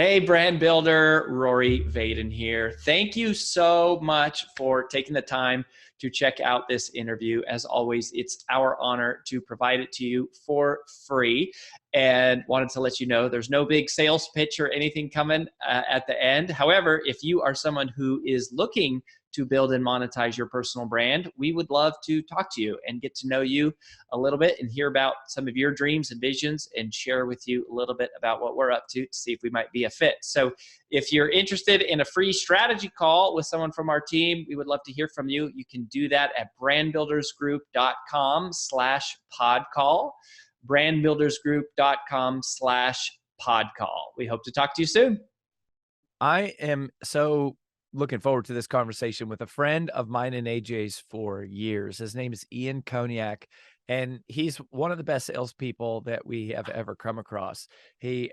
Hey, brand builder, Rory Vaden here. Thank you so much for taking the time to check out this interview. As always, it's our honor to provide it to you for free. And wanted to let you know there's no big sales pitch or anything coming at the end. However, if you are someone who is looking to build and monetize your personal brand, we would love to talk to you and get to know you a little bit and hear about some of your dreams and visions and share with you a little bit about what we're up to see if we might be a fit. So if you're interested in a free strategy call with someone from our team, we would love to hear from you. You can do that at brandbuildersgroup.com/podcall, brandbuildersgroup.com/podcall. We hope to talk to you soon. I am so looking forward to this conversation with a friend of mine and AJ's for years. His name is Ian Koniak, and he's one of the best salespeople that we have ever come across. AJ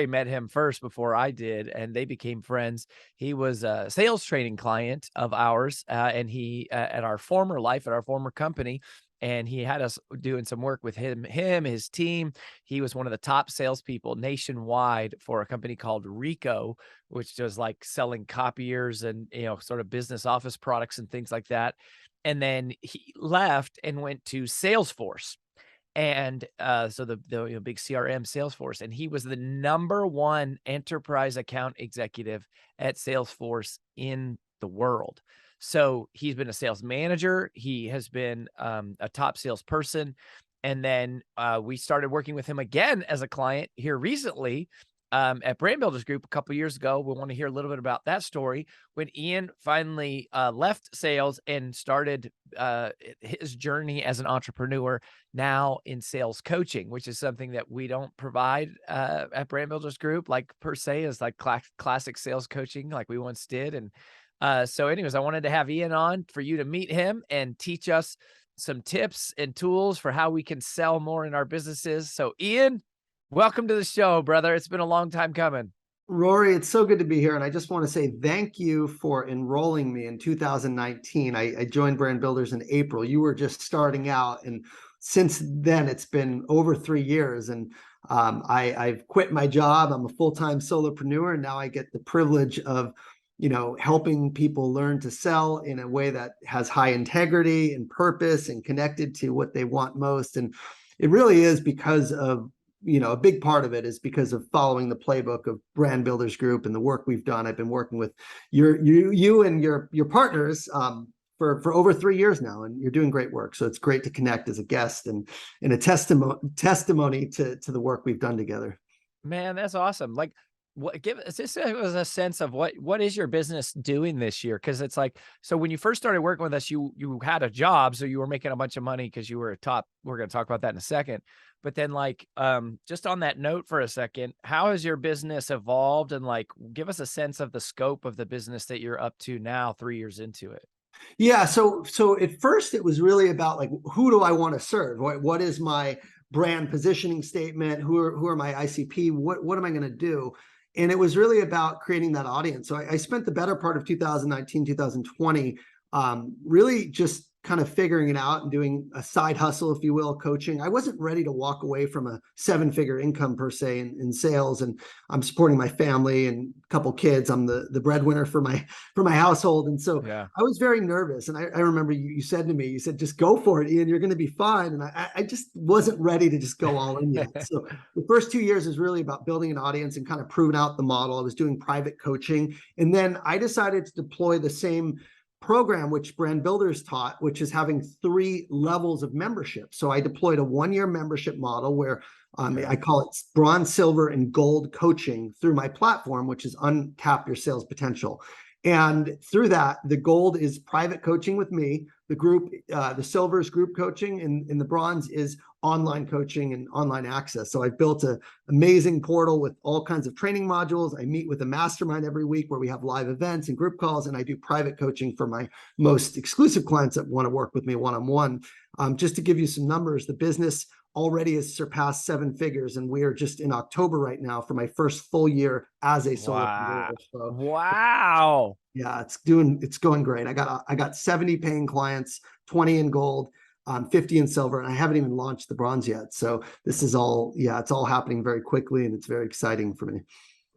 met him first before I did, and they became friends. He was a sales training client of ours, and he at our former life, at our former company. And he had us doing some work with his team. He was one of the top salespeople nationwide for a company called Ricoh, which was like selling copiers and, sort of business office products and things like that. And then he left and went to Salesforce. And so the big CRM Salesforce, and he was the #1 enterprise account executive at Salesforce in the world. So he's been a sales manager. He has been a top salesperson. And then we started working with him again as a client here recently at Brand Builders Group a couple of years ago. We want to hear a little bit about that story when Ian finally left sales and started his journey as an entrepreneur now in sales coaching, which is something that we don't provide at Brand Builders Group, like per se, is like classic sales coaching like we once did. And so anyways, I wanted to have Ian on for you to meet him and teach us some tips and tools for how we can sell more in our businesses. So Ian, welcome to the show, brother. It's been a long time coming. Rory, it's so good to be here. And I just want to say thank you for enrolling me in 2019. I joined Brand Builders in April. You were just starting out. And since then, it's been over 3 years. And I've quit my job. I'm a full-time solopreneur. And now I get the privilege of helping people learn to sell in a way that has high integrity and purpose and connected to what they want most. And it really is because of, a big part of it is because of following the playbook of Brand Builders Group and the work we've done. I've been working with you and your partners for over 3 years now, and you're doing great work. So it's great to connect as a guest and in a testimony to the work we've done together. Man, that's awesome. Like, give us a sense of what is your business doing this year? Because it's like, so when you first started working with us, you had a job, so you were making a bunch of money because you were a top. We're going to talk about that in a second. But then, like, just on that note for a second, how has your business evolved? And like, give us a sense of the scope of the business that you're up to now, 3 years into it. Yeah. So at first, it was really about like, who do I want to serve? What is my brand positioning statement? Who are my ICP? What am I going to do? And it was really about creating that audience. So I spent the better part of 2019, 2020, really just kind of figuring it out and doing a side hustle, if you will, coaching. I wasn't ready to walk away from a 7-figure income per se in sales, and I'm supporting my family and a couple kids. I'm the breadwinner for my household, and so yeah. I was very nervous. And I remember you said to me, you said, "Just go for it, Ian. You're going to be fine." And I just wasn't ready to just go all in yet. So the first 2 years is really about building an audience and kind of proving out the model. I was doing private coaching, and then I decided to deploy the same program which Brand Builders taught, which is having 3 levels of membership. So I deployed a 1-year membership model where I call it bronze, silver, and gold coaching through my platform, which is Untap Your Sales Potential. And through that, the gold is private coaching with me. The group, the silver is group coaching, and the bronze is online coaching and online access. So I've built an amazing portal with all kinds of training modules. I meet with a mastermind every week where we have live events and group calls, and I do private coaching for my most exclusive clients that want to work with me one-on-one. Just to give you some numbers, the business already has surpassed 7 figures, and we are just in October right now for my first full year as a solopreneur. So, wow. Yeah, it's going great. I got 70 paying clients, 20 in gold. 50 in silver, and I haven't even launched the bronze yet. So this is all, yeah, it's all happening very quickly, and it's very exciting for me.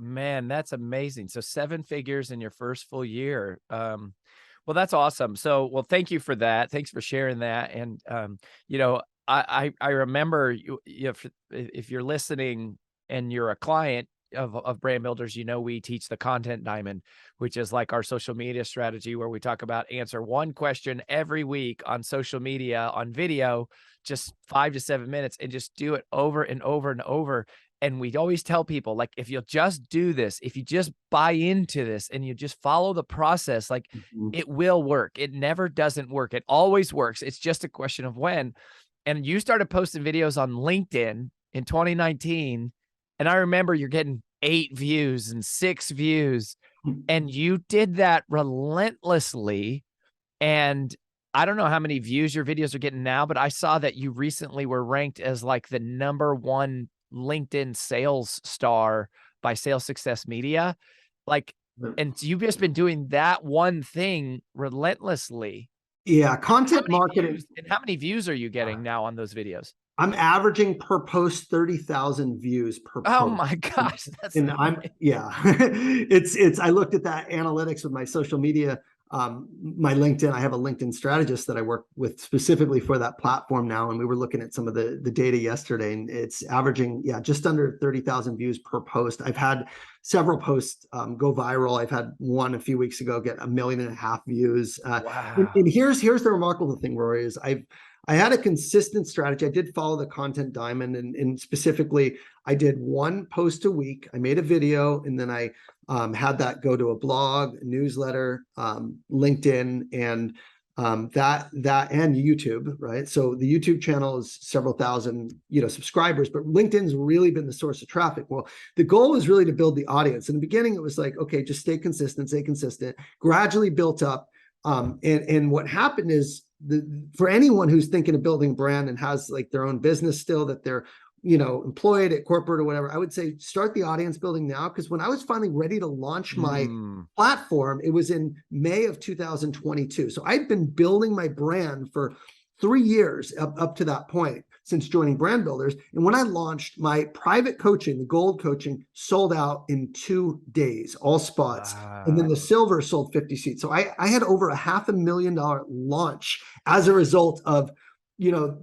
Man, that's amazing. So 7 figures in your first full year. Well, that's awesome. So, well, thank you for that. Thanks for sharing that. And, you know, I remember if you're listening and you're a client of Brand Builders, you know, we teach the Content Diamond, which is like our social media strategy, where we talk about answer one question every week on social media, on video, just 5 to 7 minutes, and just do it over and over and over. And we always tell people, like, if you'll just do this, if you just buy into this and you just follow the process, like, it will work. It never doesn't work. It always works. It's just a question of when. And you started posting videos on LinkedIn in 2019. And I remember you're getting 8 views and 6 views, and you did that relentlessly. And I don't know how many views your videos are getting now, but I saw that you recently were ranked as like the #1 LinkedIn sales star by Sales Success Media. Like, and you've just been doing that one thing relentlessly. Yeah, content marketing. And how many views are you getting now on those videos? I'm averaging per post 30,000 views per post. Oh my gosh, that's and I'm yeah. it's I looked at that analytics with my social media, my LinkedIn. I have a LinkedIn strategist that I work with specifically for that platform now, and we were looking at some of the data yesterday, and it's averaging, yeah, just under 30,000 views per post. I've had several posts go viral. I've had one a few weeks ago get 1.5 million views. Wow. And here's the remarkable thing, Rory, is I had a consistent strategy. I did follow the Content Diamond, and specifically, I did one post a week. I made a video, and then I had that go to a blog, a newsletter, LinkedIn, and that and YouTube, right? So the YouTube channel is several thousand, subscribers, but LinkedIn's really been the source of traffic. Well, the goal is really to build the audience. In the beginning, it was like, okay, just stay consistent, gradually built up. And what happened is, for anyone who's thinking of building a brand and has like their own business still, that they're employed at corporate or whatever, I would say start the audience building now. Because when I was finally ready to launch my platform, it was in May of 2022. So I'd been building my brand for 3 years up to that point, since joining Brand Builders. And when I launched my private coaching, the gold coaching, sold out in 2 days, all spots. Wow. And then the silver sold 50 seats. So I had over a $500,000 launch as a result of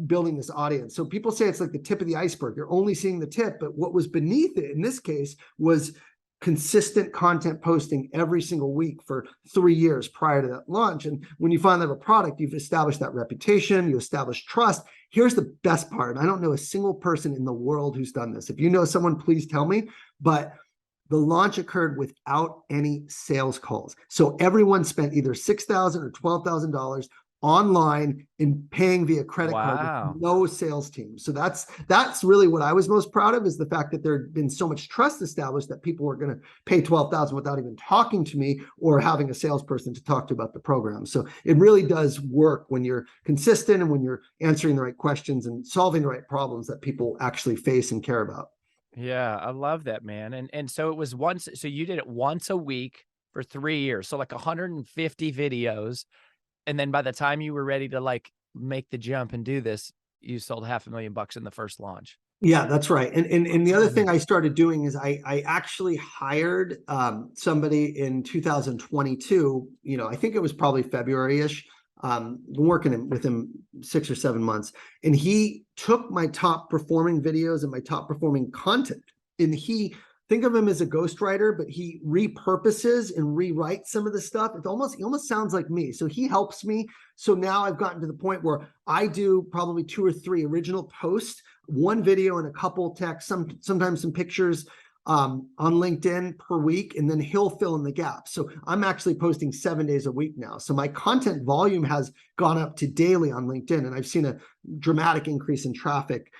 building this audience. So people say it's like the tip of the iceberg. You're only seeing the tip, but what was beneath it in this case was consistent content posting every single week for 3 years prior to that launch. And when you finally have a product, you've established that reputation, you establish trust. Here's the best part. I don't know a single person in the world who's done this. If you know someone, please tell me. But the launch occurred without any sales calls. So everyone spent either $6,000 or $12,000 online and paying via credit card with no sales team. So that's really what I was most proud of, is the fact that there had been so much trust established that people were going to pay $12,000 without even talking to me or having a salesperson to talk to about the program. So it really does work when you're consistent and when you're answering the right questions and solving the right problems that people actually face and care about. Yeah, I love that, man. And so it was so you did it once a week for 3 years. So like 150 videos. And then by the time you were ready to like make the jump and do this, you sold $500,000 in the first launch. Yeah, that's right. And the other thing I started doing is I actually hired somebody in 2022. I think it was probably February-ish. Been working with him 6 or 7 months, and he took my top performing videos and my top performing content, and think of him as a ghostwriter, but he repurposes and rewrites some of the stuff. He almost sounds like me. So he helps me. So now I've gotten to the point where I do probably 2 or 3 original posts, 1 video and a couple texts, sometimes some pictures on LinkedIn per week, and then he'll fill in the gaps. So I'm actually posting 7 days a week now. So my content volume has gone up to daily on LinkedIn, and I've seen a dramatic increase in traffic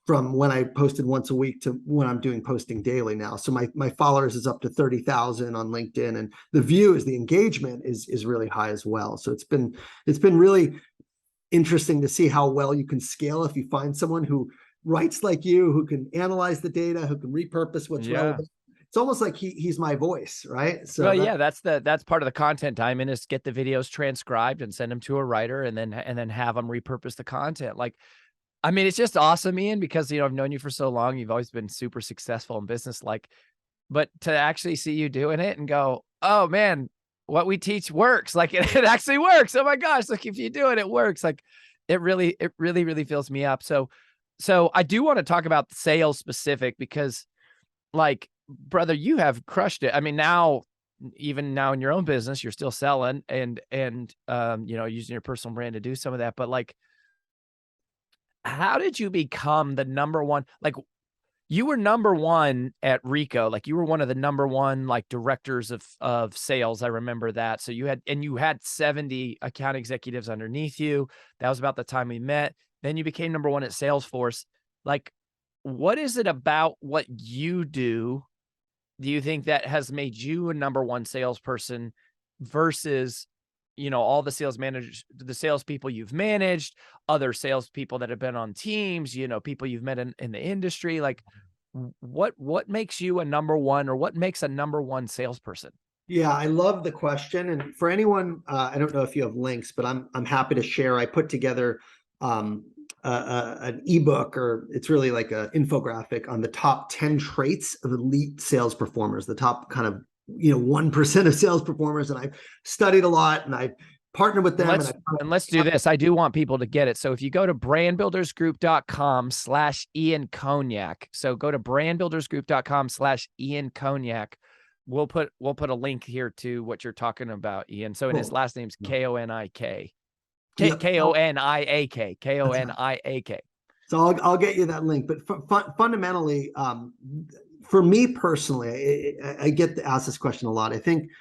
from when I posted once a week to when I'm doing posting daily now. So my followers is up to 30,000 on LinkedIn, and the engagement is really high as well. So it's been really interesting to see how well you can scale if you find someone who writes like you, who can analyze the data, who can repurpose what's relevant. it's almost like he's my voice, right? So well, yeah, that's part of the content diamond is get the videos transcribed and send them to a writer and then have them repurpose the content. Like, I mean, it's just awesome, Ian, because, you know, I've known you for so long. You've always been super successful in business. Like, but to actually see you doing it and go, oh man, what we teach works. Like it actually works. Oh my gosh. Like if you do it, it works. Like it really fills me up. So I do want to talk about sales specific because like, brother, you have crushed it. I mean, now, even now in your own business, you're still selling and you know, using your personal brand to do some of that. But like, how did you become the number one? Like, you were number one at Ricoh. Like, you were one of the number one, like, directors of sales. I remember that. So you had 70 account executives underneath you. That was about the time we met. Then you became number one at Salesforce. Like, what is it about what you do you think that has made you a number one salesperson versus, you know, all the sales managers, the salespeople you've managed, other salespeople that have been on teams, you know, people you've met in the industry? Like, what makes you a number one, or what makes a number one salesperson? Yeah, I love the question. And for anyone, I don't know if you have links, but I'm happy to share. I put together an ebook, or it's really like an infographic on the top 10 traits of elite sales performers, the top kind of, you know, 1% of sales performers. And I've studied a lot and I've partnered with them. Let's do this. I do want people to get it. So if you go to brandbuildersgroup.com/Ian Koniak, so go to brandbuildersgroup.com/Ian Koniak. We'll put a link here to what you're talking about, Ian. So, and his last name's Konik. Koniak. So I'll get you that link. But fundamentally, for me personally, I get asked this question a lot. I think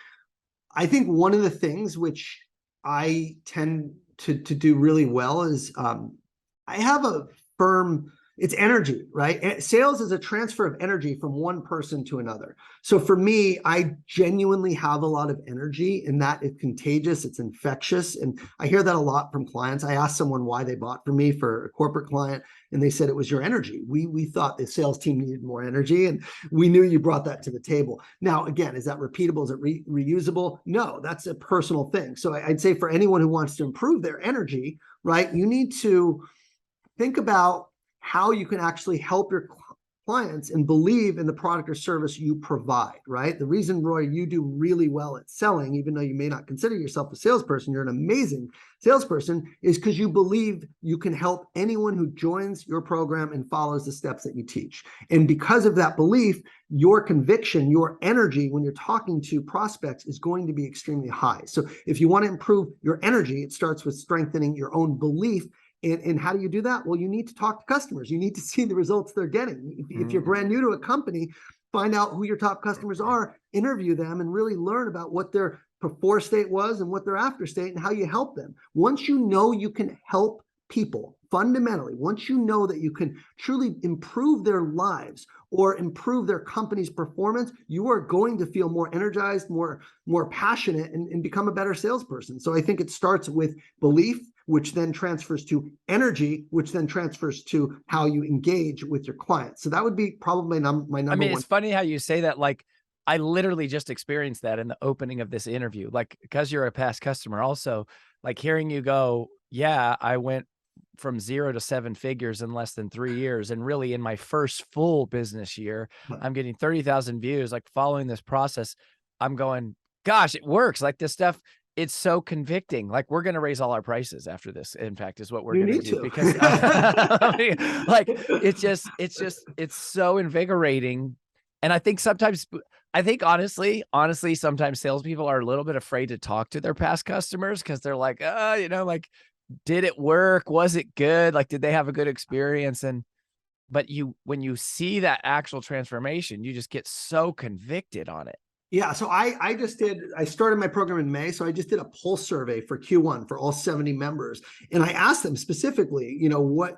one of the things which I tend to do really well is I have a firm, it's energy, right? Sales is a transfer of energy from one person to another. So for me, I genuinely have a lot of energy, and that is contagious, it's infectious. And I hear that a lot from clients. I asked someone why they bought from me for a corporate client, and they said it was your energy. We thought the sales team needed more energy, and we knew you brought that to the table. Now, again, is that repeatable? Is it reusable? No, that's a personal thing. So I'd say for anyone who wants to improve their energy, right, you need to think about how you can actually help your clients and believe in the product or service you provide, right? The reason, Roy, you do really well at selling, even though you may not consider yourself a salesperson, you're an amazing salesperson, is because you believe you can help anyone who joins your program and follows the steps that you teach. And because of that belief, your conviction, your energy when you're talking to prospects is going to be extremely high. So if you want to improve your energy, it starts with strengthening your own belief. And how do you do that? Well, you need to talk to customers. You need to see the results they're getting. If you're brand new to a company, find out who your top customers are, interview them, and really learn about what their before state was and what their after state and how you help them. Once you know you can help people fundamentally, once you know that you can truly improve their lives or improve their company's performance, you are going to feel more energized, more passionate, and become a better salesperson. So I think it starts with belief, which then transfers to energy, which then transfers to how you engage with your clients. So that would be probably my number one. I mean, it's funny how you say that. Like, I literally just experienced that in the opening of this interview. Like, because you're a past customer also, like hearing you go, yeah, I went from 0 to 7 figures in less than 3 years. And really in my first full business year, I'm getting 30,000 views, like following this process. I'm going, gosh, it works. Like this stuff, it's so convicting. Like we're going to raise all our prices after this. In fact, is what we're going to do because like, it's so invigorating. And I think honestly, sometimes salespeople are a little bit afraid to talk to their past customers because they're like, you know, like, did it work? Was it good? Like, did they have a good experience? But when you see that actual transformation, you just get so convicted on it. Yeah, so I started my program in May, so I just did a pulse survey for Q1 for all 70 members. And I asked them specifically, you know, what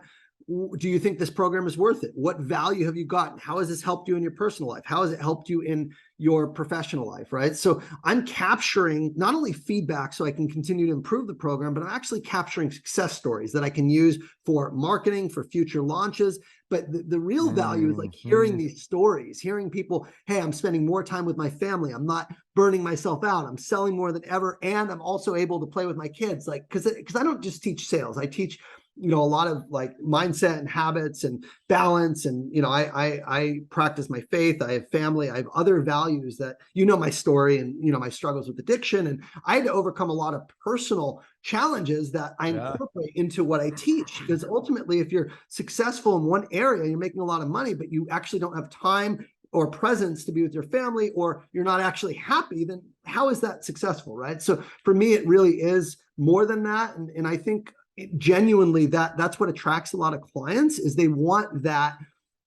do you think this program is worth it? What value have you gotten? How has this helped you in your personal life? How has it helped you in your professional life, right? So I'm capturing not only feedback so I can continue to improve the program, but I'm actually capturing success stories that I can use for marketing, for future launches. But the real value is like hearing these stories, hearing people, hey, I'm spending more time with my family. I'm not burning myself out. I'm selling more than ever. And I'm also able to play with my kids. Like, cause I don't just teach sales. I teach, a lot of like mindset and habits and balance. And, I practice my faith. I have family. I have other values that, my story and, my struggles with addiction. And I had to overcome a lot of personal challenges that I incorporate into what I teach. Because ultimately, if you're successful in one area, you're making a lot of money, but you actually don't have time or presence to be with your family, or you're not actually happy, then how is that successful, right? So for me, it really is more than that. And I think genuinely that's what attracts a lot of clients, is they want that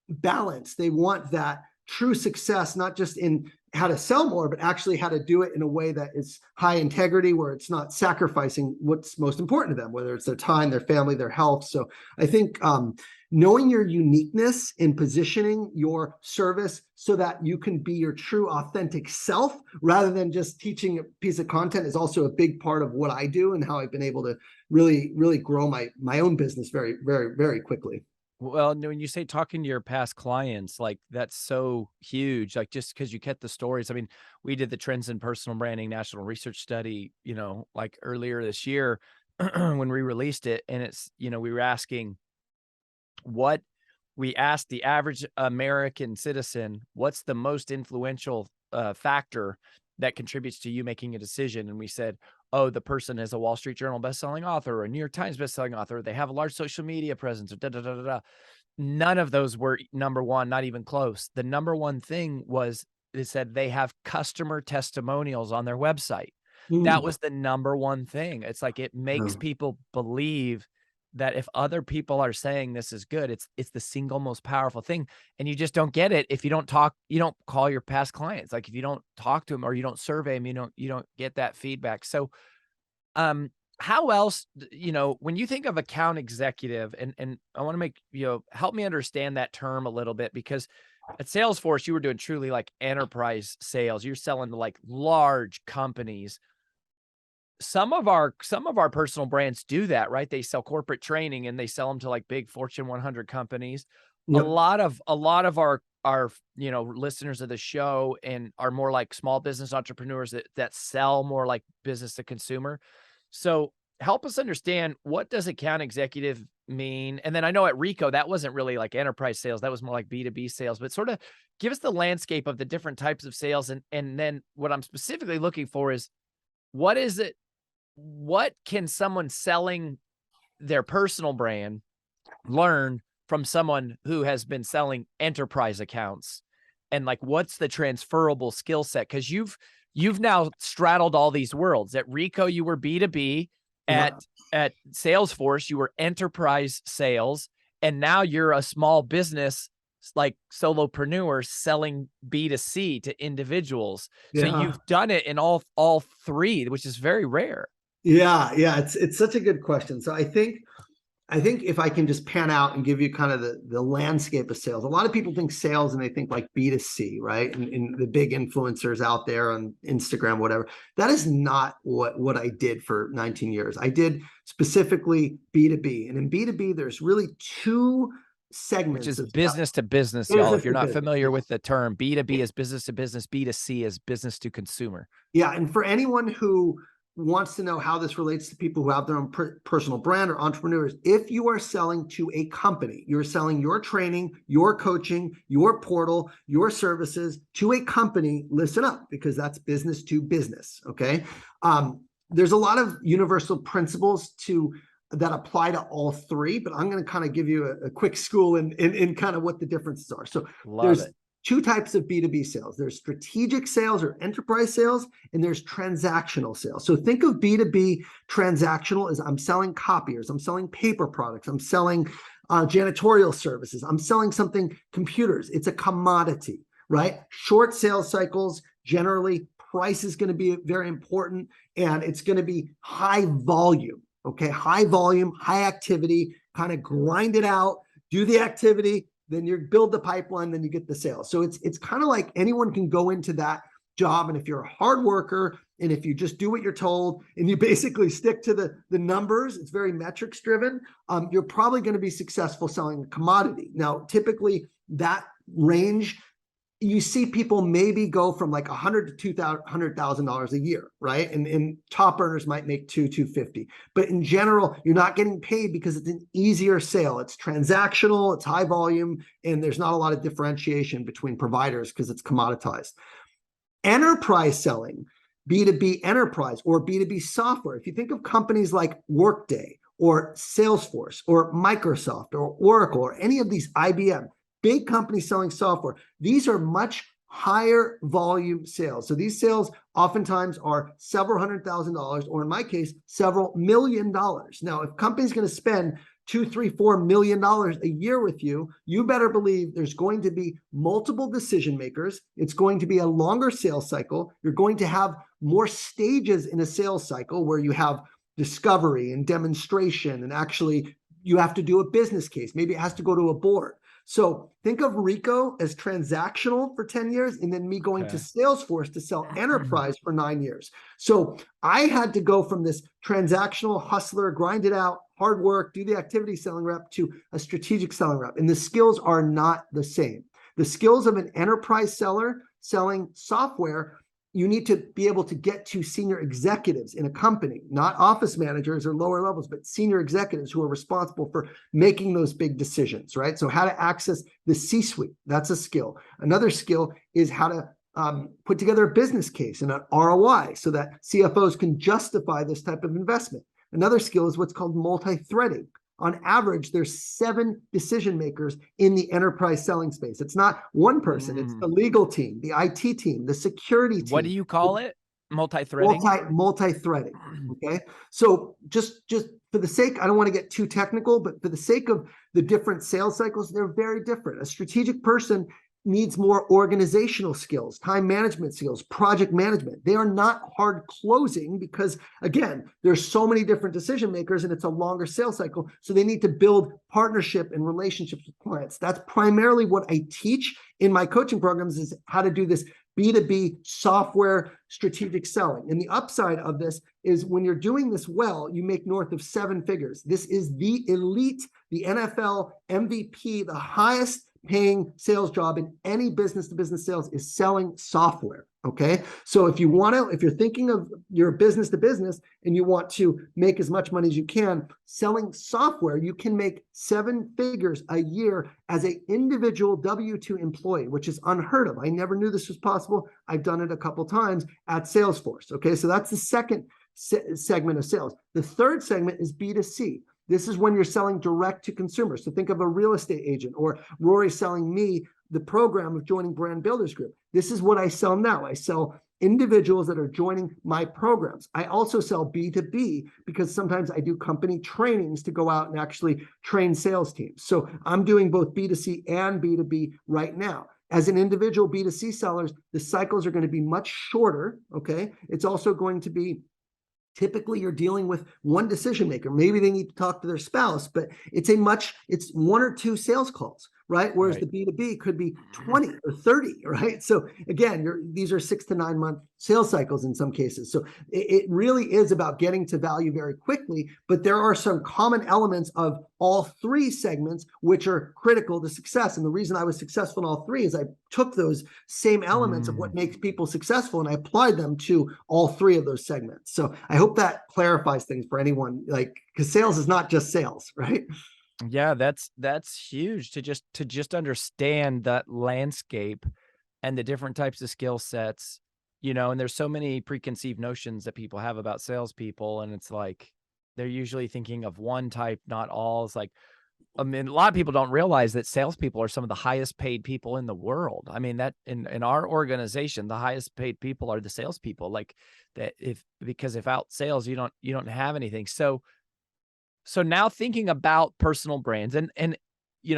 balance. They want that true success, not just in how to sell more, but actually how to do it in a way that is high integrity, where it's not sacrificing what's most important to them, whether it's their time, their family, their health. So I think knowing your uniqueness and positioning your service so that you can be your true authentic self rather than just teaching a piece of content is also a big part of what I do and how I've been able to really, really grow my own business very, very, very quickly. Well, when you say talking to your past clients, like that's so huge, like just because you get the stories. I mean, we did the Trends in Personal Branding National Research Study, like earlier this year when we released it. And it's, we were asking we asked the average American citizen, what's the most influential factor that contributes to you making a decision? And we said, oh, the person is a Wall Street Journal bestselling author or a New York Times bestselling author. They have a large social media presence or da, da, da, da, da. None of those were number one, not even close. The number one thing was they said they have customer testimonials on their website. That was the number one thing. It's like, it makes people believe that if other people are saying this is good, it's the single most powerful thing. And you just don't get it if you don't call your past clients. Like if you don't talk to them or you don't survey them, you don't get that feedback. So, how else, when you think of account executive, and I want to make, help me understand that term a little bit, because at Salesforce, you were doing truly like enterprise sales. You're selling to like large companies. Some of our personal brands do that, right? They sell corporate training and they sell them to like big Fortune 100 companies. Yep. A lot of our listeners of the show and are more like small business entrepreneurs that sell more like business to consumer. So help us understand, what does account executive mean? And then I know at Ricoh, that wasn't really like enterprise sales. That was more like B2B sales, but sort of give us the landscape of the different types of sales. And then what I'm specifically looking for is, what is it? What can someone selling their personal brand learn from someone who has been selling enterprise accounts? And like, what's the transferable skill set? Because you've now straddled all these worlds. At Ricoh, you were B2B. At Salesforce, you were enterprise sales. And now you're a small business, like solopreneur, selling B2C to individuals. So you've done it in all three, which is very rare. Yeah. It's such a good question. So I think if I can just pan out and give you kind of the landscape of sales, a lot of people think sales and they think like B2C, right? And the big influencers out there on Instagram, whatever. That is not what I did for 19 years. I did specifically B2B. And in B2B, there's really two segments. Which is business to business, y'all. If you're not familiar with the term, B2B is business to business, B2C is business to consumer. Yeah. And for anyone who wants to know how this relates to people who have their own personal brand or entrepreneurs, if you are selling to a company, you're selling your training, your coaching, your portal, your services to a company, listen up, because that's business to business. Okay. There's a lot of universal principles that apply to all three, but I'm going to kind of give you a quick school in kind of what the differences are. So there's two types of B2B sales. There's strategic sales or enterprise sales, and there's transactional sales. So think of B2B transactional as I'm selling copiers, I'm selling paper products, I'm selling janitorial services, I'm selling something computers. It's a commodity, right? Short sales cycles, generally price is going to be very important, and it's going to be high volume. Okay, high volume, high activity, kind of grind it out, do the activity, then you build the pipeline, then you get the sales. So it's kind of like anyone can go into that job. And if you're a hard worker And if you just do what you're told and you basically stick to the numbers, it's very metrics driven, you're probably going to be successful selling a commodity. Now, typically that range, you see people maybe go from like $100,000 to $200,000 a year, right? And top earners might make $250. But in general, you're not getting paid because it's an easier sale. It's transactional, it's high volume, and there's not a lot of differentiation between providers because it's commoditized. Enterprise selling, B2B enterprise or B2B software. If you think of companies like Workday or Salesforce or Microsoft or Oracle or any of these IBM, big companies selling software, these are much higher volume sales. So these sales oftentimes are several $100,000, or in my case, several $1 million. Now, if company's going to spend $2, $3, $4 million a year with you, you better believe there's going to be multiple decision makers. It's going to be a longer sales cycle. You're going to have more stages in a sales cycle where you have discovery and demonstration, and actually you have to do a business case. Maybe it has to go to a board. So think of Ricoh as transactional for 10 years, and then me going to Salesforce to sell enterprise for 9 years. So I had to go from this transactional hustler, grind it out, hard work, do the activity selling rep, to a strategic selling rep. And the skills are not the same. The skills of an enterprise seller selling software, you need to be able to get to senior executives in a company, not office managers or lower levels, but senior executives who are responsible for making those big decisions, right? So how to access the C-suite, that's a skill. Another skill is how to put together a business case and an ROI so that CFOs can justify this type of investment. Another skill is what's called multi-threading. On average, there's 7 decision makers in the enterprise selling space. It's not one person. It's the legal team, the IT team, the security team. What do you call it? Multi-threading? Multi-threading. Okay. So just for the sake, I don't want to get too technical, but for the sake of the different sales cycles, they're very different. A strategic person needs more organizational skills, time management skills, project management. They are not hard closing because, again, there's so many different decision makers and it's a longer sales cycle. So they need to build partnership and relationships with clients. That's primarily what I teach in my coaching programs, is how to do this B2B software strategic selling. And the upside of this is when you're doing this well, you make north of 7 figures. This is the elite, the NFL MVP, the highest paying sales job in any business-to-business sales is selling software. Okay. So if you're thinking of your business to business and you want to make as much money as you can selling software, you can make 7 figures a year as an individual W-2 employee, which is unheard of. I never knew this was possible. I've done it a couple times at Salesforce. Okay. So that's the second segment of sales. The third segment is B2C. This is when you're selling direct to consumers. So think of a real estate agent, or Rory selling me the program of joining Brand Builders Group. This is what I sell now. I sell individuals that are joining my programs. I also sell B2B because sometimes I do company trainings to go out and actually train sales teams. So I'm doing both B2C and B2B right now. As an individual B2C sellers, the cycles are going to be much shorter. Okay. It's also going to be, typically you're dealing with one decision maker. Maybe they need to talk to their spouse, but it's 1 or 2 sales calls, right? Whereas the B2B could be 20 or 30, right? So again, these are 6 to 9 month sales cycles in some cases. So it really is about getting to value very quickly, but there are some common elements of all 3 segments which are critical to success. And the reason I was successful in all 3 is I took those same elements of what makes people successful and I applied them to all 3 of those segments. So I hope that clarifies things for anyone, because sales is not just sales, right? Yeah, that's huge to just understand that landscape and the different types of skill sets, and there's so many preconceived notions that people have about salespeople, and it's like they're usually thinking of one type, not all. It's like, I mean, a lot of people don't realize that salespeople are some of the highest paid people in the world. I mean, that in our organization, the highest paid people are the salespeople. Like that, because without sales, you don't have anything. So now thinking about personal brands and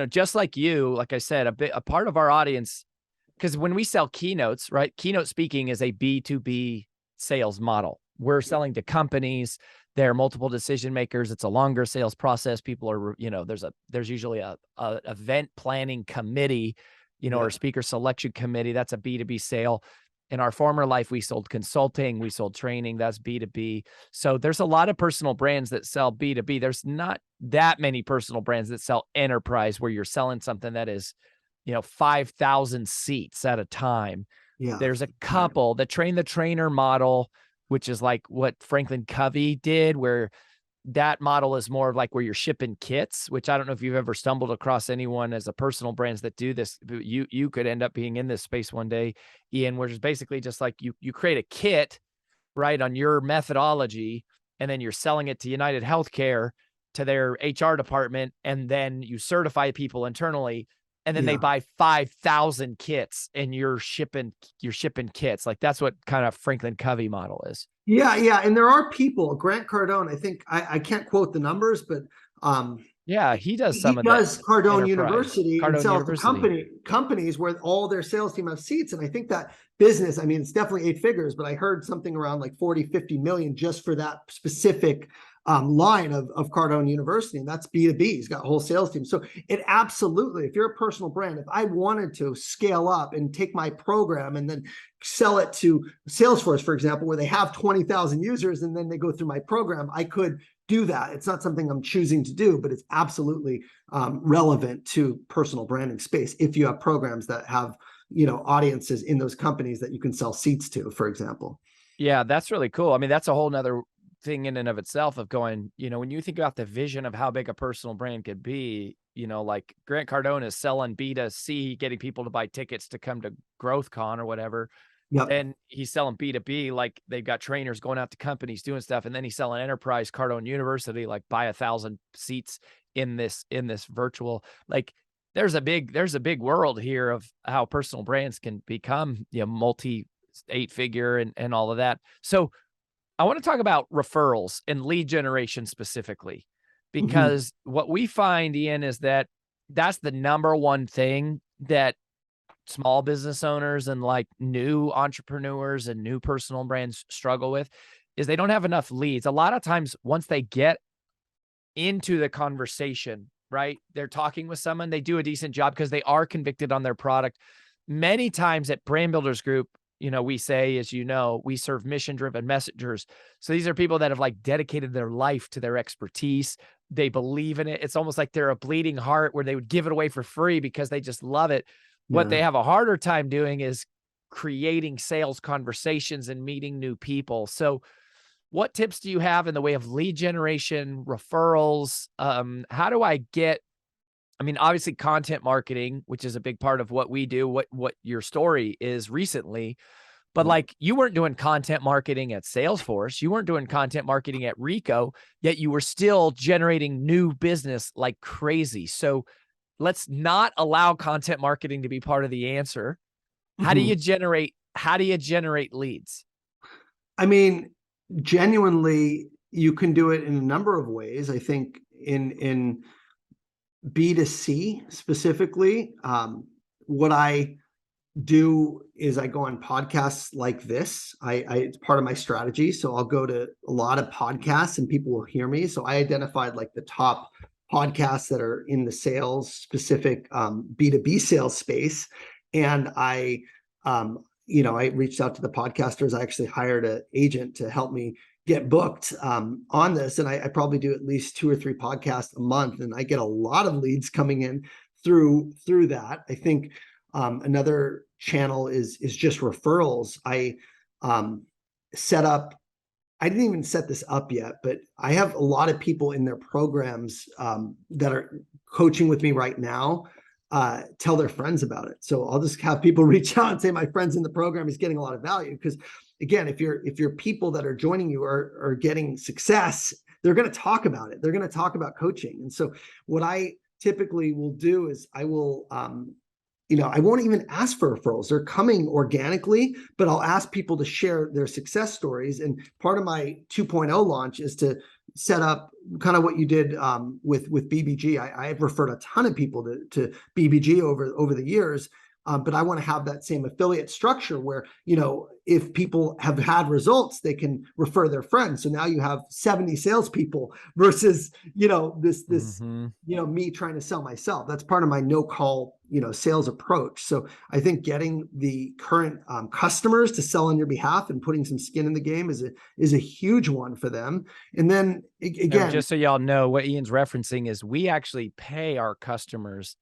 just like you, like I said, a part of our audience, because when we sell keynotes, right? Keynote speaking is a B2B sales model. We're selling to companies. There are multiple decision makers. It's a longer sales process. People are, there's usually a event planning committee, or a speaker selection committee. That's a B2B sale. In our former life, we sold consulting, we sold training, that's B2B. So there's a lot of personal brands that sell B2B. There's not that many personal brands that sell enterprise where you're selling something that is, 5,000 seats at a time. Yeah. There's a couple, the train the trainer model, which is like what Franklin Covey did, where that model is more of like where you're shipping kits, which I don't know if you've ever stumbled across anyone as a personal brands that do this. You could end up being in this space one day, Ian, which is basically just like you create a kit, right, on your methodology, and then you're selling it to United Healthcare, to their HR department, and then you certify people internally, and then they buy 5,000 kits, and you're shipping kits. Like that's what kind of Franklin Covey model is. Yeah, yeah. And there are people, Grant Cardone, I think I can't quote the numbers, but yeah, he does some of that. He does Cardone enterprise. University and sells to companies where all their sales team have seats. And I think that business, I mean, it's definitely 8 figures, but I heard something around like 40, 50 million just for that specific line of Cardone University. And that's B2B. He's got a whole sales team. So it absolutely, if you're a personal brand, if I wanted to scale up and take my program and then sell it to Salesforce, for example, where they have 20,000 users and then they go through my program, I could do that. It's not something I'm choosing to do, but it's absolutely relevant to personal branding space if you have programs that have, audiences in those companies that you can sell seats to, for example. Yeah, that's really cool. I mean, that's a whole nother thing in and of itself of going, when you think about the vision of how big a personal brand could be, like Grant Cardone is selling B2C, getting people to buy tickets to come to GrowthCon or whatever. Yep. Then he's selling B2B, like they've got trainers going out to companies doing stuff. And then he's selling enterprise, Cardone University, like buy 1,000 seats in this virtual, like there's a big world here of how personal brands can become, multi 8-figure and all of that. So I want to talk about referrals and lead generation specifically, because what we find, Ian, is that that's the number one thing that small business owners and like new entrepreneurs and new personal brands struggle with, is they don't have enough leads. A lot of times once they get into the conversation, right, they're talking with someone, they do a decent job because they are convicted on their product. Many times at Brand Builders Group, we say, as we serve mission-driven messengers. So these are people that have like dedicated their life to their expertise. They believe in it. It's almost like they're a bleeding heart where they would give it away for free because they just love it. Yeah. What they have a harder time doing is creating sales conversations and meeting new people. So what tips do you have in the way of lead generation, referrals? How do I get, obviously content marketing, which is a big part of what we do, what your story is recently, but like you weren't doing content marketing at Salesforce, you weren't doing content marketing at Ricoh, yet you were still generating new business like crazy. So let's not allow content marketing to be part of the answer. How do you generate leads? Genuinely, you can do it in a number of ways. I think in B2C specifically, what I do is I go on podcasts like this. It's part of my strategy. So I'll go to a lot of podcasts and people will hear me. So I identified like the top podcasts that are in the sales specific B2B sales space. And I reached out to the podcasters. I actually hired an agent to help me get booked on this. And I probably do at least 2 or 3 podcasts a month. And I get a lot of leads coming in through that. I think another channel is just referrals. I didn't even set this up yet, but I have a lot of people in their programs that are coaching with me right now, tell their friends about it. So I'll just have people reach out and say, my friend's in the program is getting a lot of value. Because again, if your people that are joining you are getting success, they're going to talk about it. They're going to talk about coaching. And so what I typically will do is I will, I won't even ask for referrals. They're coming organically, but I'll ask people to share their success stories. And part of my 2.0 launch is to set up kind of what you did with BBG. I've referred a ton of people to BBG over the years, but I want to have that same affiliate structure where, you know, if people have had results, they can refer their friends. So now you have 70 salespeople versus, you know, this, you know, me trying to sell myself. That's part of my no call, you know, sales approach. So I think getting the current customers to sell on your behalf and putting some skin in the game is a huge one for them. And then again, just so y'all know, what Ian's referencing is we actually pay our customers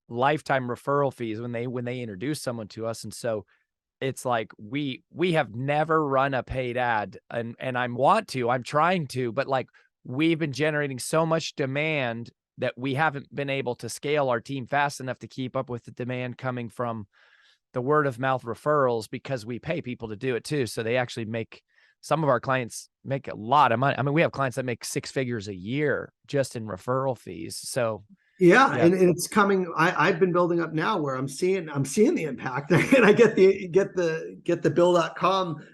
lifetime referral fees when they introduce someone to us. And so it's like we have never run a paid ad, and I'm trying to, but like we've been generating so much demand that we haven't been able to scale our team fast enough to keep up with the demand coming from the word of mouth referrals, because we pay people to do it too. So they actually some of our clients make a lot of money. I mean, we have clients that make 6 figures a year just in referral fees. So yeah. And it's coming. I've been building up now where I'm seeing the impact, and I get the bill.com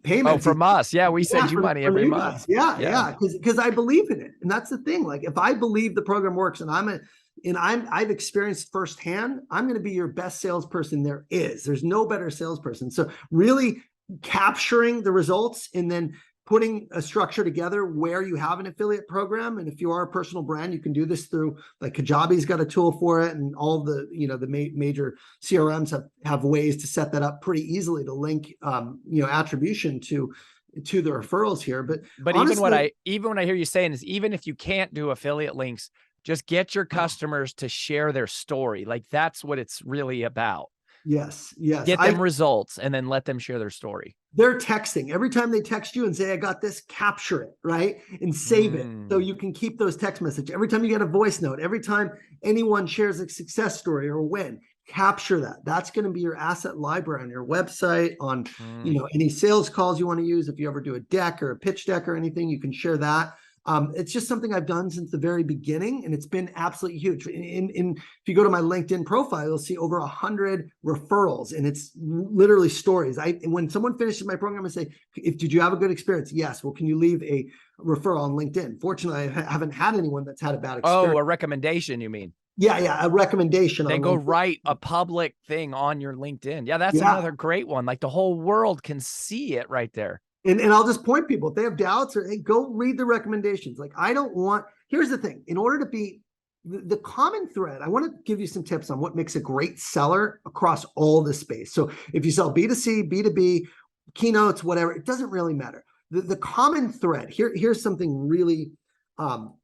payments. Oh, from us. Yeah. We send you money every month. Yeah. Because I believe in it. And that's the thing. Like if I believe the program works and I've experienced firsthand, I'm going to be your best salesperson there is. There's no better salesperson. So really capturing the results and then putting a structure together where you have an affiliate program. And if you are a personal brand, you can do this through, like, Kajabi's got a tool for it, and all the, you know, the major CRMs have ways to set that up pretty easily to link, you know, attribution to the referrals here. But honestly, even what I hear you saying is, even if you can't do affiliate links, just get your customers to share their story. Like that's what it's really about. Yes. Get them results and then let them share their story. They're texting. Every time they text you and say, I got this, capture it, right? And save it so you can keep those text messages. Every time you get a voice note, every time anyone shares a success story or a win, capture that. That's going to be your asset library on your website, on you know, any sales calls you want to use. If you ever do a deck or a pitch deck or anything, you can share that. It's just something I've done since the very beginning, and it's been absolutely huge. If you go to my LinkedIn profile, you'll see over 100 referrals, and it's literally stories. When someone finishes my program, I say, did you have a good experience? Yes. Well, can you leave a referral on LinkedIn? Fortunately, I haven't had anyone that's had a bad experience. Oh, a recommendation, you mean? Yeah, a recommendation. They go write a public thing on your LinkedIn. Yeah, that's another great one. Like the whole world can see it right there. And I'll just point people, if they have doubts, or hey, go read the recommendations. Like, here's the thing, in order to be the common thread, I want to give you some tips on what makes a great seller across all this space. So if you sell B2C, B2B, keynotes, whatever, it doesn't really matter. The common thread, here's something really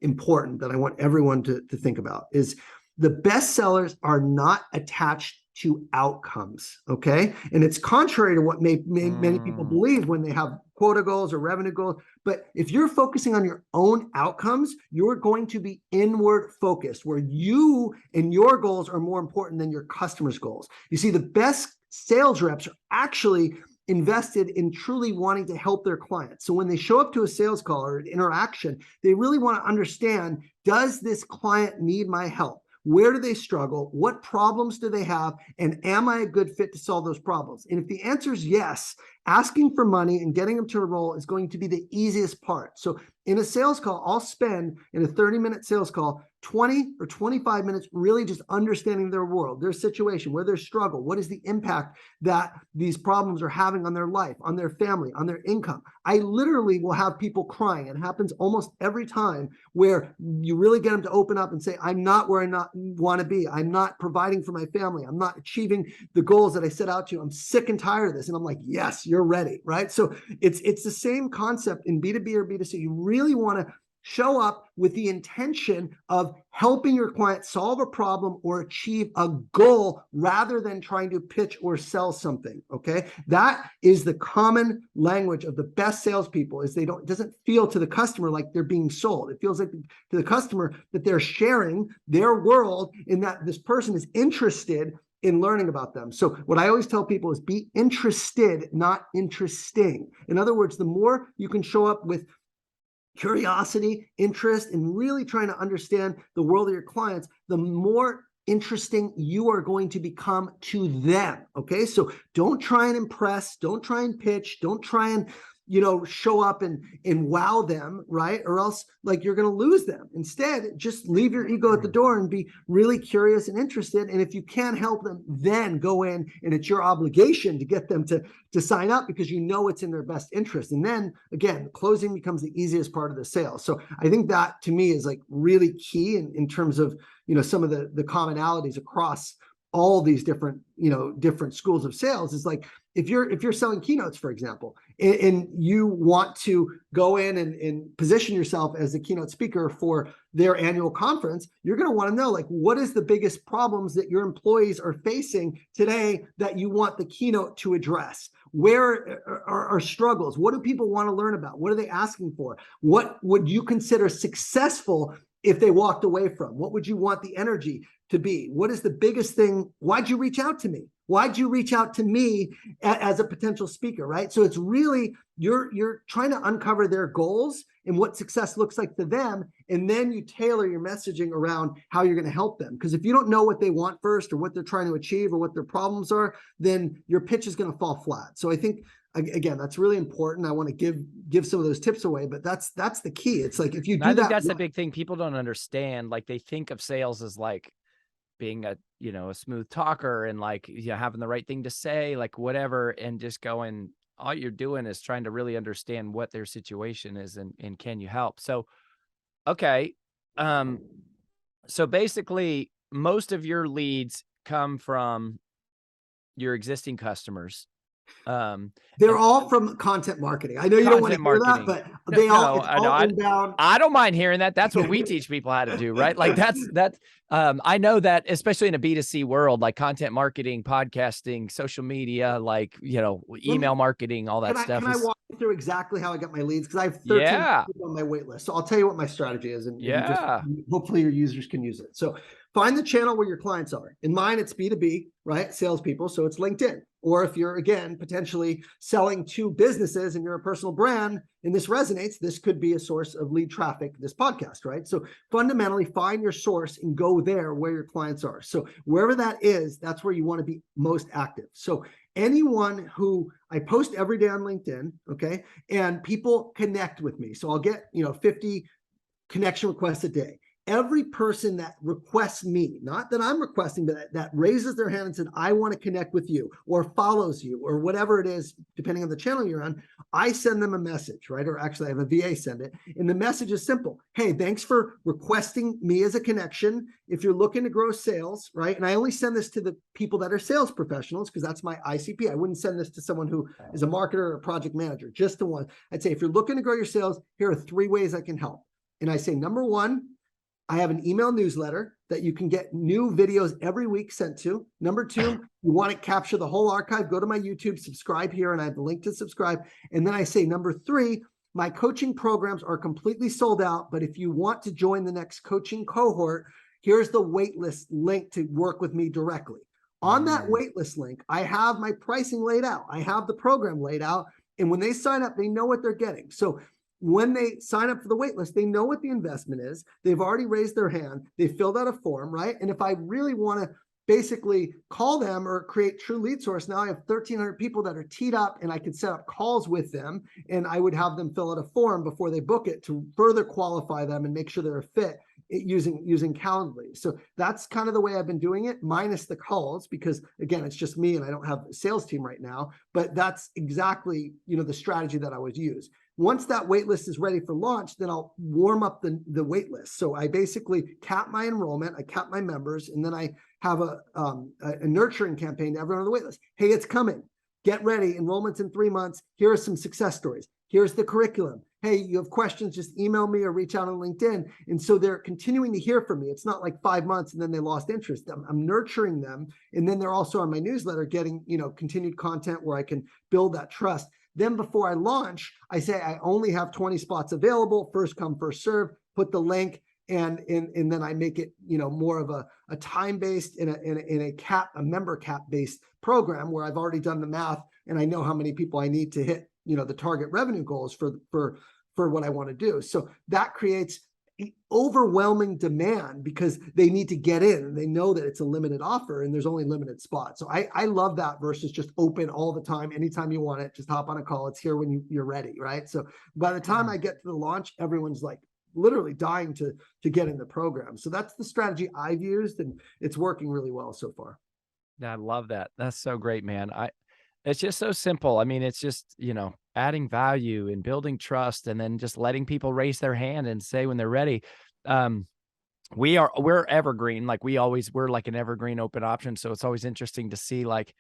important that I want everyone to think about, is the best sellers are not attached to outcomes, okay? And it's contrary to what many people believe when they have quota goals or revenue goals. But if you're focusing on your own outcomes, you're going to be inward focused, where you and your goals are more important than your customers' goals. You see, the best sales reps are actually invested in truly wanting to help their clients. So when they show up to a sales call or an interaction, they really want to understand, does this client need my help? Where do they struggle? What problems do they have? And am I a good fit to solve those problems? And if the answer is yes, asking for money and getting them to enroll is going to be the easiest part. So in a sales call, I'll spend, in a 30-minute sales call, 20 or 25 minutes really just understanding their world, their situation, where they struggle, what is the impact that these problems are having on their life, on their family, on their income. I literally will have people crying. It happens almost every time, where you really get them to open up and say, I'm not where I want to be. I'm not providing for my family. I'm not achieving the goals that I set out to. I'm sick and tired of this. And I'm like, yes, you're ready, right? So it's the same concept in B2B or B2C. You really want to show up with the intention of helping your client solve a problem or achieve a goal, rather than trying to pitch or sell something, okay? That is the common language of the best salespeople, is it doesn't feel to the customer like they're being sold. It feels like to the customer that they're sharing their world, in that this person is interested in learning about them. So what I always tell people is, be interested, not interesting. In other words, the more you can show up with curiosity, interest, and really trying to understand the world of your clients, the more interesting you are going to become to them, okay? So don't try and impress, don't try and pitch, don't try and show up and wow them, right? Or else like you're going to lose them. Instead, just leave your ego at the door and be really curious and interested. And if you can help them, then go in, and it's your obligation to get them to sign up, because you know it's in their best interest. And then again, closing becomes the easiest part of the sale. So I think that to me is like really key in terms of, some of the commonalities across all these different, different schools of sales. Is like, if you're selling keynotes, for example, and you want to go in and position yourself as a keynote speaker for their annual conference, you're going to want to know, like, what is the biggest problems that your employees are facing today that you want the keynote to address? Where are struggles? What do people want to learn about? What are they asking for? What would you consider successful if they walked away from? What would you want the energy to be? What is the biggest thing? Why'd you reach out to me? Why'd you reach out to me as a potential speaker, right? So it's really, you're trying to uncover their goals and what success looks like to them. And then you tailor your messaging around how you're going to help them. Because if you don't know what they want first, or what they're trying to achieve, or what their problems are, then your pitch is going to fall flat. So I think, again, that's really important. I want to give some of those tips away, but that's the key. It's like, if you do that, I think that's the big thing people don't understand. Like, they think of sales as like being a smooth talker and like, having the right thing to say, like whatever, and just going, all you're doing is trying to really understand what their situation is and can you help? So, okay. So basically most of your leads come from your existing customers. They're all from content marketing. I know you don't want to hear that, but they all inbound. I don't mind hearing that. That's what we teach people how to do, right? Like that's I know that, especially in a B2C world, like content marketing, podcasting, social media, like, email marketing, all that stuff. Can I walk you through exactly how I got my leads? Because I have 13 people on my wait list. So I'll tell you what my strategy is, and just hopefully your users can use it. So find the channel where your clients are. In mine, it's B2B, right? Salespeople. So it's LinkedIn. Or if you're, again, potentially selling to businesses and you're a personal brand and this resonates, this could be a source of lead traffic, this podcast, right? So fundamentally find your source and go there where your clients are. So wherever that is, that's where you want to be most active. So anyone who I post every day on LinkedIn, okay, and people connect with me. So I'll get, 50 connection requests a day. Every person that requests me, not that I'm requesting, but that raises their hand and said, I want to connect with you, or follows you, or whatever it is, depending on the channel you're on, I send them a message, right? Or actually I have a VA send it. And the message is simple. Hey, thanks for requesting me as a connection. If you're looking to grow sales, right? And I only send this to the people that are sales professionals, because that's my ICP. I wouldn't send this to someone who is a marketer or a project manager, just the one. I'd say, if you're looking to grow your sales, here are 3 ways I can help. And I say, number 1, I have an email newsletter that you can get new videos every week sent to. Number 2, you want to capture the whole archive, go to my YouTube, subscribe here, and I have the link to subscribe. And then I say, number 3, my coaching programs are completely sold out, but if you want to join the next coaching cohort, here's the waitlist link to work with me directly. On that waitlist link, I have my pricing laid out. I have the program laid out. And when they sign up, they know what they're getting. So when they sign up for the waitlist, they know what the investment is. They've already raised their hand. They filled out a form, right? And if I really want to basically call them or create true lead source, now I have 1,300 people that are teed up, and I could set up calls with them, and I would have them fill out a form before they book it to further qualify them and make sure they're a fit using Calendly. So that's kind of the way I've been doing it, minus the calls, because again, it's just me and I don't have a sales team right now, but that's exactly, the strategy that I would use. Once that waitlist is ready for launch, then I'll warm up the waitlist. So I basically cap my enrollment, I cap my members, and then I have a nurturing campaign to everyone on the waitlist. Hey, it's coming. Get ready. Enrollment's in 3 months. Here are some success stories. Here's the curriculum. Hey, you have questions, just email me or reach out on LinkedIn. And so they're continuing to hear from me. It's not like 5 months and then they lost interest. I'm nurturing them. And then they're also on my newsletter getting, continued content where I can build that trust. Then before I launch, I say I only have 20 spots available, first come, first serve, put the link, and then I make it, more of a time-based in a member cap-based program where I've already done the math and I know how many people I need to hit, the target revenue goals for what I want to do. So that creates overwhelming demand because they need to get in and they know that it's a limited offer and there's only limited spots. So I love that versus just open all the time. Anytime you want it, just hop on a call. It's here when you're ready, right? So by the time I get to the launch, everyone's like literally dying to get in the program. So that's the strategy I've used, and it's working really well so far. I love that. That's so great, man. It's just so simple. I mean, it's just, adding value and building trust, and then just letting people raise their hand and say when they're ready. We're evergreen. Like we're like an evergreen open option. So it's always interesting to see like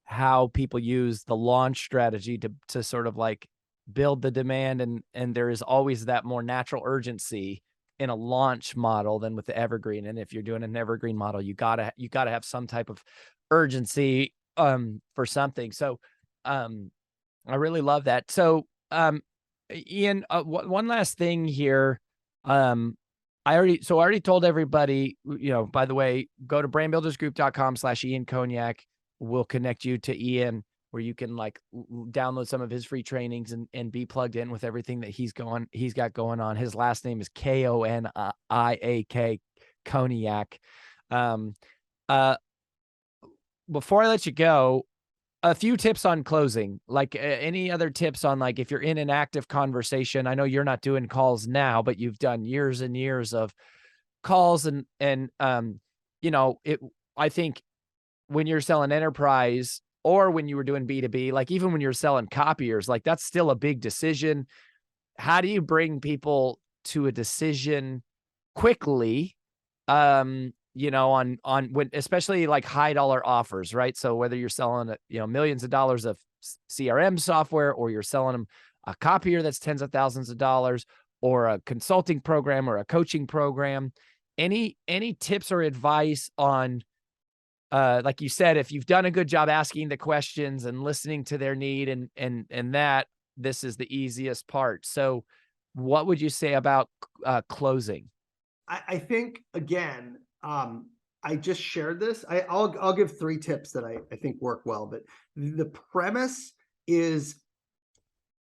how people use the launch strategy to sort of like build the demand. And there is always that more natural urgency in a launch model than with the evergreen. And if you're doing an evergreen model, you gotta have some type of urgency for something. So I really love that. So Ian, one last thing here. I already told everybody, by the way, go to brandbuildersgroup.com/Ian Koniak. We'll connect you to Ian, where you can like download some of his free trainings and be plugged in with everything that he's got going on. His last name is Koniak, Koniak. Before I let you go, a few tips on closing, like any other tips on like, if you're in an active conversation. I know you're not doing calls now, but you've done years and years of calls and I think when you're selling enterprise or when you were doing B2B, like even when you're selling copiers, like that's still a big decision. How do you bring people to a decision quickly? On when, especially like high dollar offers, right? So whether you're selling, millions of dollars of CRM software, or you're selling them a copier that's tens of thousands of dollars, or a consulting program or a coaching program, any tips or advice on, like you said, if you've done a good job asking the questions and listening to their need and that this is the easiest part. So what would you say about closing? I think, again, I just shared this. I'll give 3 tips that I think work well, but the premise is,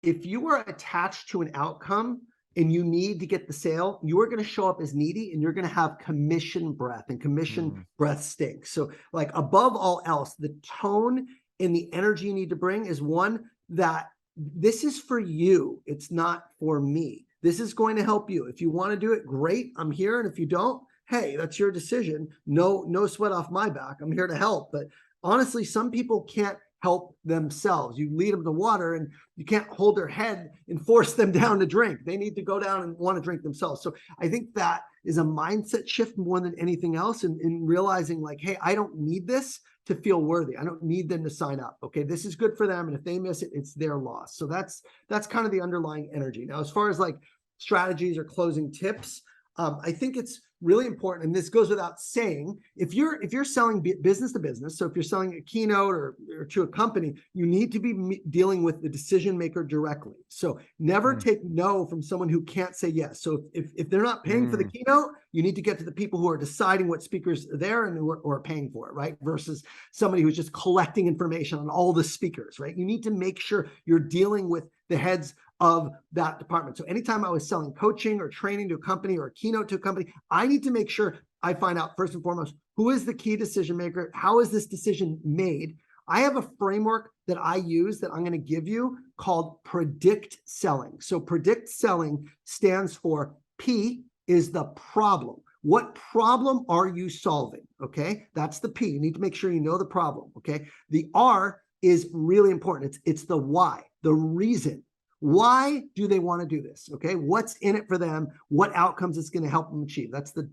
if you are attached to an outcome and you need to get the sale, you are going to show up as needy, and you're going to have commission breath, and commission breath stinks. So like above all else, the tone and the energy you need to bring is one that this is for you. It's not for me. This is going to help you. If you want to do it, great. I'm here. And if you don't, hey, that's your decision. No sweat off my back. I'm here to help. But honestly, some people can't help themselves. You lead them to water, and you can't hold their head and force them down to drink. They need to go down and want to drink themselves. So I think that is a mindset shift more than anything else, in realizing like, hey, I don't need this to feel worthy. I don't need them to sign up. Okay, this is good for them, and if they miss it, it's their loss. So that's kind of the underlying energy. Now, as far as like strategies or closing tips, I think it's really important, and this goes without saying, if you're selling business to business, so if you're selling a keynote or to a company, you need to be dealing with the decision maker directly. So never take no from someone who can't say yes. So if they're not paying for the keynote, you need to get to the people who are deciding what speakers are there and who are paying for it, right? Versus somebody who's just collecting information on all the speakers, right? You need to make sure you're dealing with the heads of that department. So anytime I was selling coaching or training to a company or a keynote to a company, I need to make sure I find out first and foremost, who is the key decision maker? How is this decision made? I have a framework that I use that I'm going to give you called Predict Selling. So Predict Selling stands for P is the problem. What problem are you solving? Okay, that's the P. You need to make sure you know the problem. Okay, the R is really important. It's the why, the reason. Why do they want to do this? Okay, what's in it for them? What outcomes it's going to help them achieve? That's the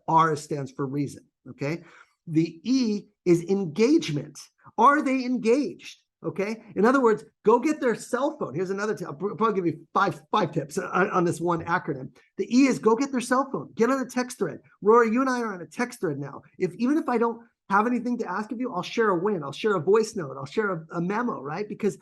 R stands for reason. Okay, the E is engagement. Are they engaged? Okay, in other words, go get their cell phone. Here's another tip. I'll probably give you five tips on this one acronym. The E is go get their cell phone. Get on a text thread. Rory, you and I are on a text thread now. Even if I don't have anything to ask of you, I'll share a win. I'll share a voice note. I'll share a memo, right? Because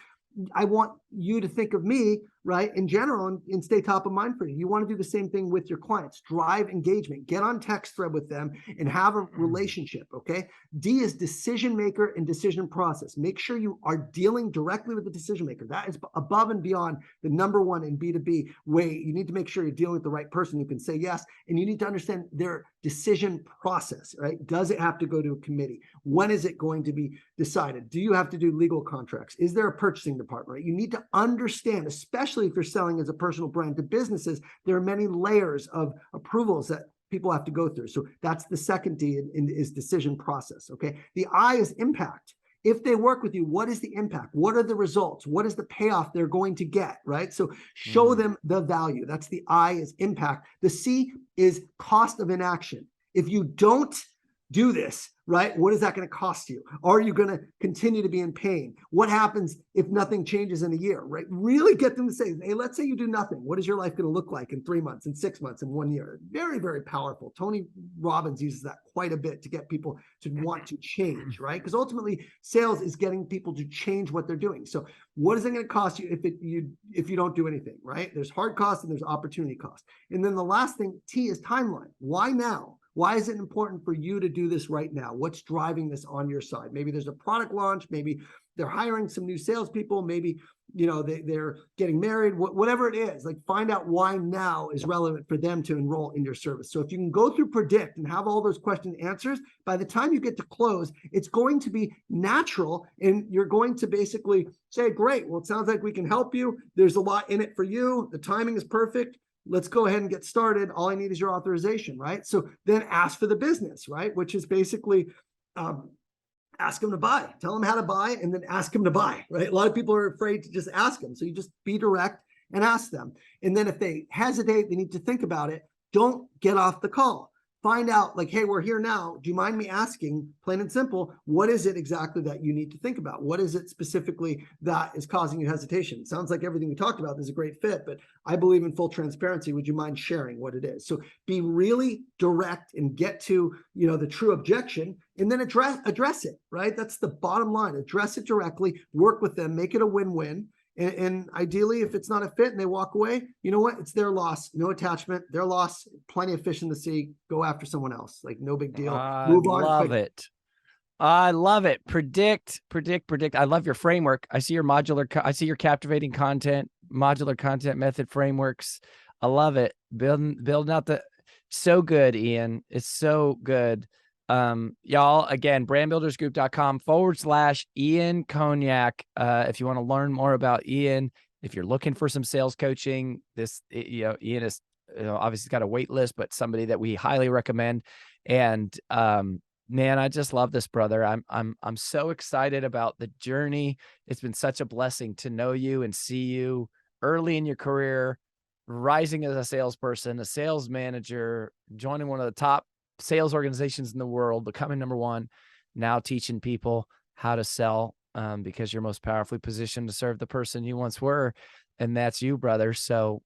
I want you to think of me, right, in general, and stay top of mind for you. You want to do the same thing with your clients. Drive engagement. Get on text thread with them and have a relationship, okay? D is decision maker and decision process. Make sure you are dealing directly with the decision maker. That is above and beyond the number one in B2B way. You need to make sure you're dealing with the right person who can say yes, and you need to understand their decision process, right? Does it have to go to a committee? When is it going to be decided? Do you have to do legal contracts? Is there a purchasing department, right? You need to understand, especially if you're selling as a personal brand to businesses, there are many layers of approvals that people have to go through. So that's the second D is decision process, okay? The I is impact. If they work with you, what is the impact? What are the results? What is the payoff they're going to get, right? So show them the value. That's the I is impact. The C is cost of inaction. If you don't do this, right, what is that going to cost you? Are you going to continue to be in pain? What happens if nothing changes in a year, right? Really get them to say, hey, let's say you do nothing. What is your life going to look like in 3 months, in 6 months, in 1 year? Very, very powerful. Tony Robbins uses that quite a bit to get people to want to change, right? Because ultimately, sales is getting people to change what they're doing. So what is it going to cost you if you don't do anything, right? There's hard costs and there's opportunity costs. And then the last thing, T, is timeline. Why now? Why is it important for you to do this right now? What's driving this on your side? Maybe there's a product launch. Maybe they're hiring some new salespeople. Maybe, you know, they're getting married, whatever it is. Like, find out why now is relevant for them to enroll in your service. So if you can go through Predict and have all those question answers, by the time you get to close, it's going to be natural, and you're going to basically say, great, well, it sounds like we can help you. There's a lot in it for you. The timing is perfect. Let's go ahead and get started. All I need is your authorization, right? So then ask for the business, right? Which is basically ask them to buy. Tell them how to buy, and then ask them to buy, right? A lot of people are afraid to just ask them. So you just be direct and ask them. And then if they hesitate, they need to think about it. Don't get off the call. Find out, like, hey, we're here now. Do you mind me asking, plain and simple, what is it exactly that you need to think about? What is it specifically that is causing you hesitation? Sounds like everything we talked about is a great fit, but I believe in full transparency. Would you mind sharing what it is? So be really direct and get to, you know, the true objection, and then address it, right? That's the bottom line. Address it directly, work with them, make it a win-win. And ideally, if it's not a fit and they walk away, you know what? It's their loss. No attachment. Their loss. Plenty of fish in the sea. Go after someone else. Like, no big deal. Move on. Love it. I love it. Predict. I love your framework. I see your I see your captivating content, modular content method frameworks. I love it. Building out so good, Ian. It's so good. Y'all, again, brandbuildersgroup.com/Ian Koniak. If you want to learn more about Ian, if you're looking for some sales coaching, Ian is, obviously got a wait list, but somebody that we highly recommend. And, man, I just love this, brother. I'm so excited about the journey. It's been such a blessing to know you and see you early in your career, rising as a salesperson, a sales manager, joining one of the top sales organizations in the world, becoming number one, now teaching people how to sell, because you're most powerfully positioned to serve the person you once were, and that's you, brother. So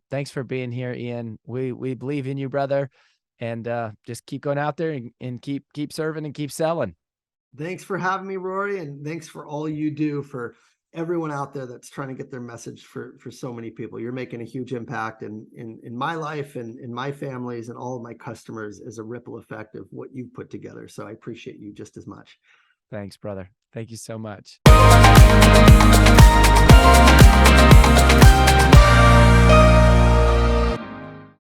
thanks for being here, Ian. We believe in you, brother, and just keep going out there and keep serving and keep selling. Thanks for having me, Rory, and thanks for all you do for everyone out there that's trying to get their message for so many people. You're making a huge impact in my life and in my families and all of my customers as a ripple effect of what you've put together. So I appreciate you just as much. Thanks, brother. Thank you so much.